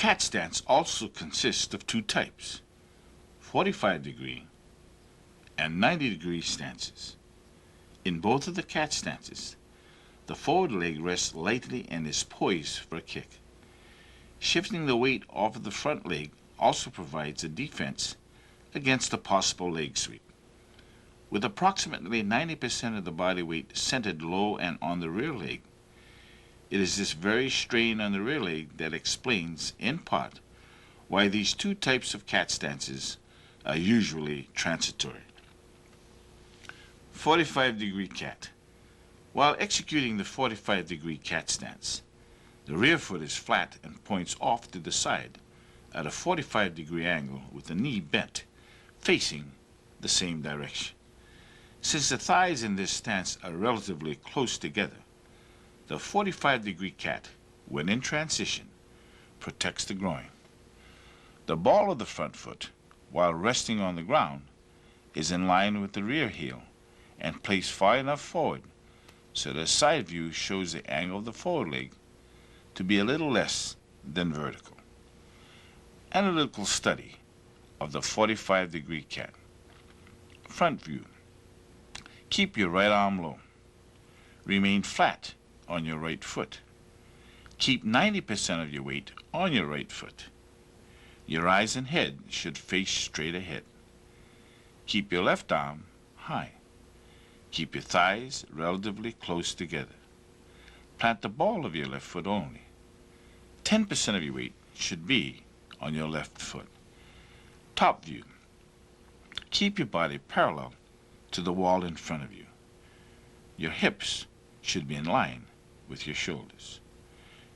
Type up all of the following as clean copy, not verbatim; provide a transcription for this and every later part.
cat stance also consists of two types, 45-degree and 90-degree stances. In both of the cat stances, the forward leg rests lightly and is poised for a kick. Shifting the weight off of the front leg also provides a defense against a possible leg sweep. With approximately 90% of the body weight centered low and on the rear leg, it is this very strain on the rear leg that explains, in part, why these two types of cat stances are usually transitory. 45-degree cat. While executing the 45-degree cat stance, the rear foot is flat and points off to the side at a 45-degree angle with the knee bent, facing the same direction. Since the thighs in this stance are relatively close together, the 45-degree cat, when in transition, protects the groin. The ball of the front foot, while resting on the ground, is in line with the rear heel and placed far enough forward so the side view shows the angle of the forward leg to be a little less than vertical. Analytical study of the 45-degree cat. Front view. Keep your right arm low. Remain flat on your right foot. Keep 90% of your weight on your right foot. Your eyes and head should face straight ahead. Keep your left arm high. Keep your thighs relatively close together. Plant the ball of your left foot only. 10% of your weight should be on your left foot. Top view. Keep your body parallel to the wall in front of you. Your hips should be in line with your shoulders.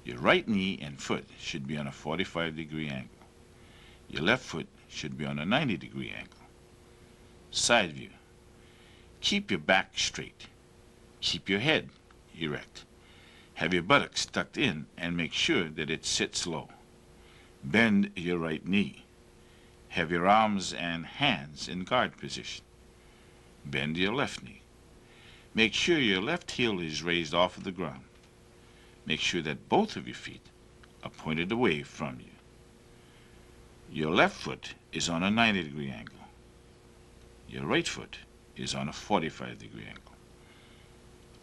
Your right knee and foot should be on a 45-degree angle. Your left foot should be on a 90-degree angle. Side view. Keep your back straight. Keep your head erect. Have your buttocks tucked in and make sure that it sits low. Bend your right knee. Have your arms and hands in guard position. Bend your left knee. Make sure your left heel is raised off of the ground. Make sure that both of your feet are pointed away from you. Your left foot is on a 90-degree angle. Your right foot is on a 45-degree angle.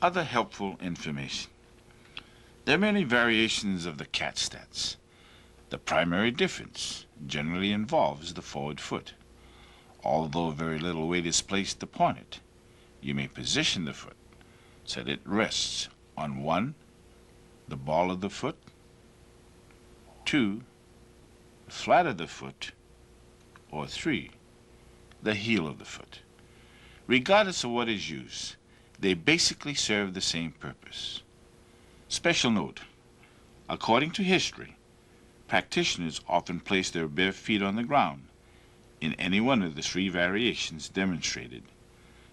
Other helpful information. There are many variations of the cat stance. The primary difference generally involves the forward foot. Although very little weight is placed upon it, you may position the foot so that it rests on 1, the ball of the foot, 2, the flat of the foot, or 3, the heel of the foot. Regardless of what is used, they basically serve the same purpose. Special note, according to history, practitioners often place their bare feet on the ground in any one of the 3 variations demonstrated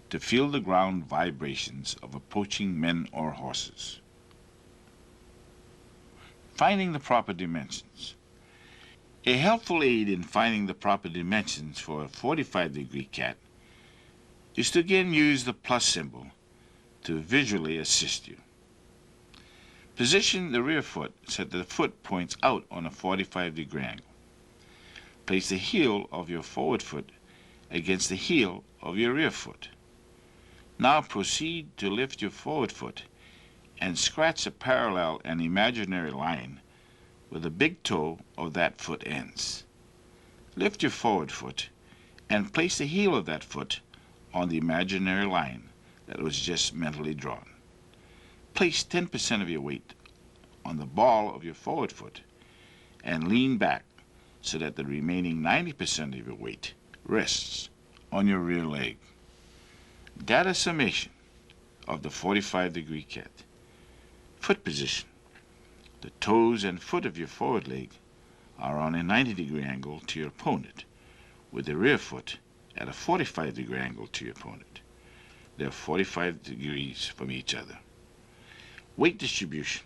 to feel the ground vibrations of approaching men or horses. Finding the proper dimensions. A helpful aid in finding the proper dimensions for a 45-degree cat is to again use the plus symbol to visually assist you. Position the rear foot so that the foot points out on a 45-degree angle. Place the heel of your forward foot against the heel of your rear foot. Now proceed to lift your forward foot and scratch a parallel and imaginary line where the big toe of that foot ends. Lift your forward foot and place the heel of that foot on the imaginary line that was just mentally drawn. Place 10% of your weight on the ball of your forward foot and lean back so that the remaining 90% of your weight rests on your rear leg. Data summation of the 45-degree cat. Foot position. The toes and foot of your forward leg are on a 90-degree angle to your opponent, with the rear foot at a 45-degree angle to your opponent. They are 45 degrees from each other. Weight distribution,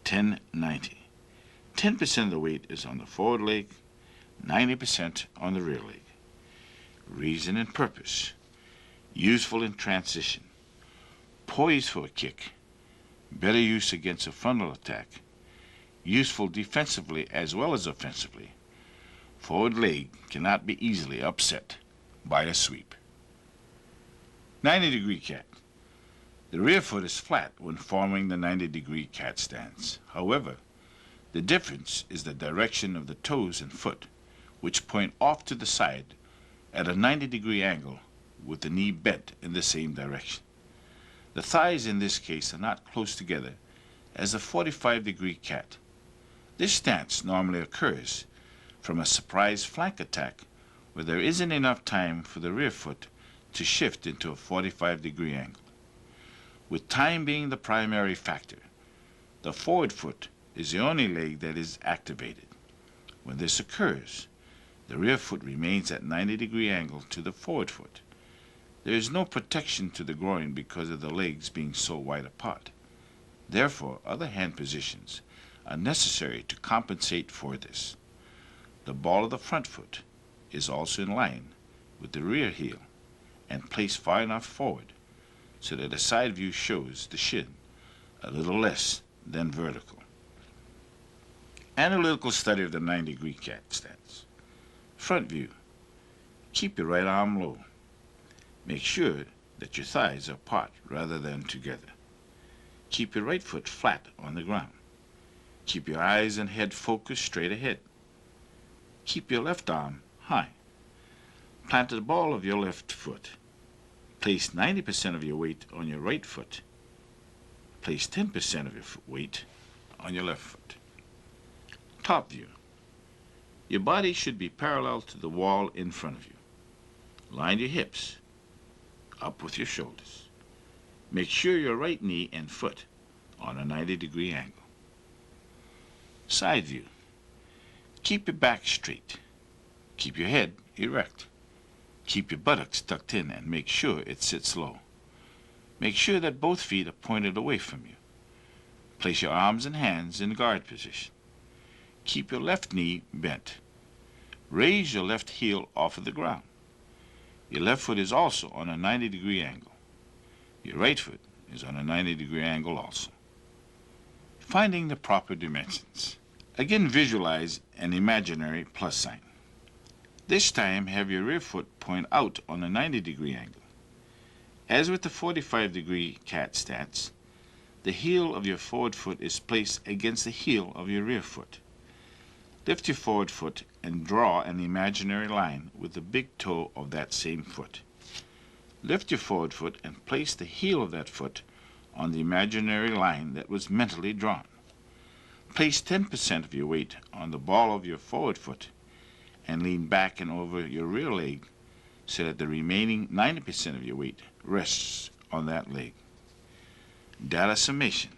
10-90. 10% of the weight is on the forward leg, 90% on the rear leg. Reason and purpose. Useful in transition. Poised for a kick. Better use against a frontal attack. useful defensively as well as offensively. Forward leg cannot be easily upset by a sweep. 90-degree cat. The rear foot is flat when forming the 90-degree cat stance. However, the difference is the direction of the toes and foot, which point off to the side at a 90-degree angle with the knee bent in the same direction. The thighs in this case are not close together as the 45-degree cat. This stance normally occurs from a surprise flank attack where there isn't enough time for the rear foot to shift into a 45-degree angle. With time being the primary factor, the forward foot is the only leg that is activated. When this occurs, the rear foot remains at 90-degree angle to the forward foot. There is no protection to the groin because of the legs being so wide apart. Therefore, other hand positions are necessary to compensate for this. The ball of the front foot is also in line with the rear heel and placed far enough forward so that the side view shows the shin a little less than vertical. Analytical study of the 90-degree cat stance. Front view. Keep your right arm low. Make sure that your thighs are apart rather than together. Keep your right foot flat on the ground. Keep your eyes and head focused straight ahead. Keep your left arm high. Plant the ball of your left foot. Place 90% of your weight on your right foot. Place 10% of your weight on your left foot. Top view. Your body should be parallel to the wall in front of you. Line your hips up with your shoulders. Make sure your right knee and foot on a 90-degree angle. Side view. Keep your back straight. Keep your head erect. Keep your buttocks tucked in and make sure it sits low. Make sure that both feet are pointed away from you. Place your arms and hands in guard position. Keep your left knee bent. Raise your left heel off of the ground. Your left foot is also on a 90-degree angle. Your right foot is on a 90-degree angle also. Finding the proper dimensions. Again, visualize an imaginary plus sign. This time, have your rear foot point out on a 90-degree angle. As with the 45-degree cat stance, the heel of your forward foot is placed against the heel of your rear foot. Lift your forward foot and draw an imaginary line with the big toe of that same foot. Lift your forward foot and place the heel of that foot on the imaginary line that was mentally drawn. Place 10% of your weight on the ball of your forward foot and lean back and over your rear leg so that the remaining 90% of your weight rests on that leg. Data summation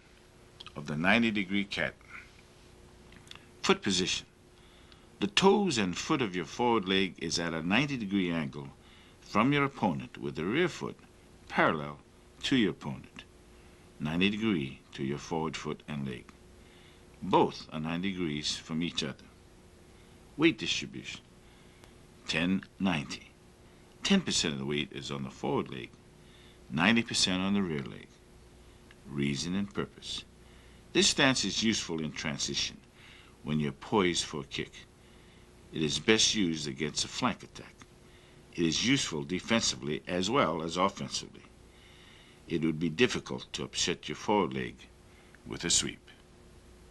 of the 90-degree cat. Foot position. The toes and foot of your forward leg is at a 90-degree angle from your opponent with the rear foot parallel to your opponent, 90 degrees to your forward foot and leg. Both are 90 degrees from each other. Weight distribution, 10-90. 10% of the weight is on the forward leg, 90% on the rear leg. Reason and purpose. This stance is useful in transition when you're poised for a kick. It is best used against a flank attack. It is useful defensively as well as offensively. It would be difficult to upset your forward leg with a sweep.